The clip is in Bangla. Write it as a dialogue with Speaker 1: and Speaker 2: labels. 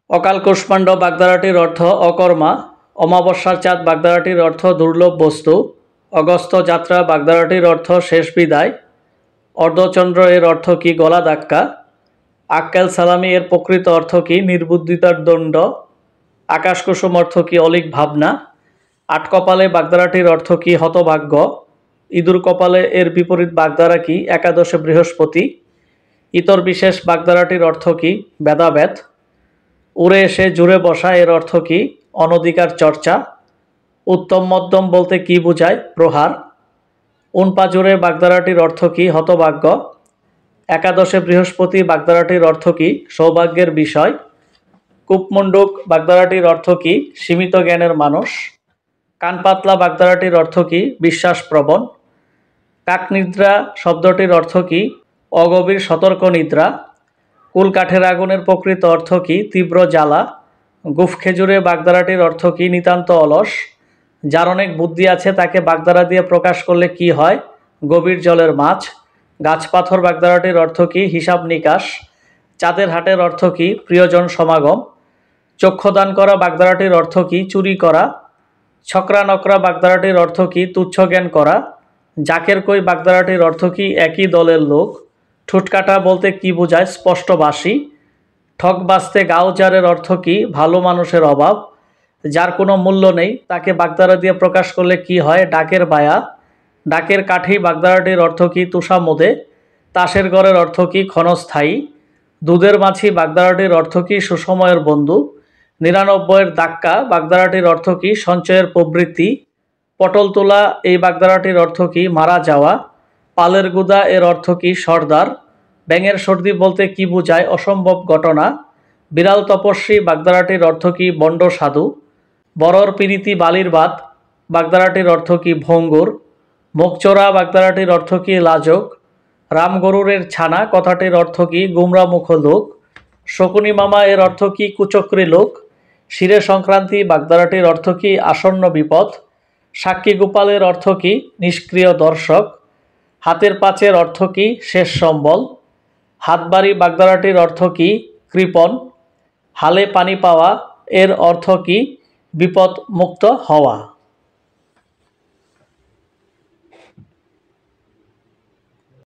Speaker 1: অকাল কুষ্মাণ্ড বাগধারাটির অর্থ অকর্মা। অমাবস্যার চাঁদ বাগধারাটির অর্থ দুর্লভ বস্তু। অগস্ত্য যাত্রা বাগধারাটির অর্থ শেষ বিদায়। অর্ধচন্দ্র এর অর্থ কি? গলা ধাক্কা। আক্কেল সালামি এর প্রকৃত অর্থ কি? নির্বুদ্ধিতার দণ্ড। আকাশকুসুম অর্থ কি? অলিক ভাবনা। আটকপালে বাগধারাটির অর্থ কি? হতভাগ্য। ইঁদুর কপালে এর বিপরীত বাগধারা কি? একাদশে বৃহস্পতি। ইতর বিশেষ বাগধারাটির অর্থ কি? ভেদাভেদ। উড়ে এসে জুড়ে বসা এর অর্থ কি? অনধিকার চর্চা। উত্তম মধ্যম বলতে কি বোঝায়? প্রহার। উনপাজুরে বাগধারাটির অর্থ কি? হতভাগ্য। একাদশে বৃহস্পতি বাগধারাটির অর্থ কি? সৌভাগ্যের বিষয়। কূপমণ্ডুক বাগধারাটির অর্থ কি? সীমিত জ্ঞানের মানুষ। কানপাতলা বাগধারাটির অর্থ কি? বিশ্বাসপ্রবণ। কাকনিদ্রা শব্দটির অর্থ কি? অগভীর সতর্ক নিদ্রা। কুল কাঠের আগুনের প্রকৃত অর্থ কি? তীব্র জ্বালা। গুফ খেজুরে বাগধারাটির অর্থ কি? নিতান্ত অলস। যার অনেক বুদ্ধি আছে তাকে বাগধারা দিয়ে প্রকাশ করলে কি হয়? গভীর জলের মাছ। গাছপাথর বাগধারাটির অর্থ কি? হিসাব নিকাশ। চাঁদের হাটের অর্থ কি? প্রিয়জন সমাগম। চক্ষুদান করা বাগধারাটির অর্থ কি? চুরি করা। ছকরা নকরা বাগধারাটির অর্থ কি? তুচ্ছ জ্ঞান করা। জাকের কই বাগধারাটির অর্থ কি? একই দলের লোক। ঠুটকাটা বলতে কি বোঝায়? স্পষ্টবাসী। ঠক বাঁচতে গাওজারের অর্থ কি? ভালো মানুষের অভাব। যার কোনো মূল্য নেই তাকে বাগধারা দিয়ে প্রকাশ করলে কি হয়? ডাকের বায়া। ডাকের কাঠি বাগধারাটির অর্থ কি? তুষামোদে। তাসের ঘরের অর্থ কি? ক্ষণস্থায়ী। দুধের মাছি বাগধারাটির অর্থ কি? সুসময়ের বন্ধু। 99-এর ধাক্কা বাগধারাটির অর্থ কি? সঞ্চয়ের প্রবৃত্তি। পটল তোলা এই বাগধারাটির অর্থ কি? মারা যাওয়া। পালের গুদা এর অর্থ কি? সর্দার। ব্যাঙের সর্দি বলতে কি বোঝায়? অসম্ভব ঘটনা। বিড়াল তপস্বী বাগধারাটির অর্থ কি? বন্ড সাধু। বড়র পিরিতি বালির ভাত বাগধারাটির অর্থ কি? ভঙ্গুর। মুখচোরা বাগধারাটির অর্থ কি? লাজক। রামগরুরের ছানা কথাটির অর্থ কি? গুমরামুখ লোক। শকুনি মামা এর অর্থ কি? কুচক্রী লোক। শিরে সংক্রান্তি বাগধারাটির অর্থ কি? আসন্ন বিপদ। সাক্ষী গোপালের অর্থ কি? নিষ্ক্রিয় দর্শক। হাতের পাঁচের অর্থ কি? শেষ সম্বল। হাতবাড়ি বাগধারাটির অর্থ কি? কৃপণ। হালে পানি পাওয়া এর অর্থ কি? বিপদ মুক্ত হওয়া।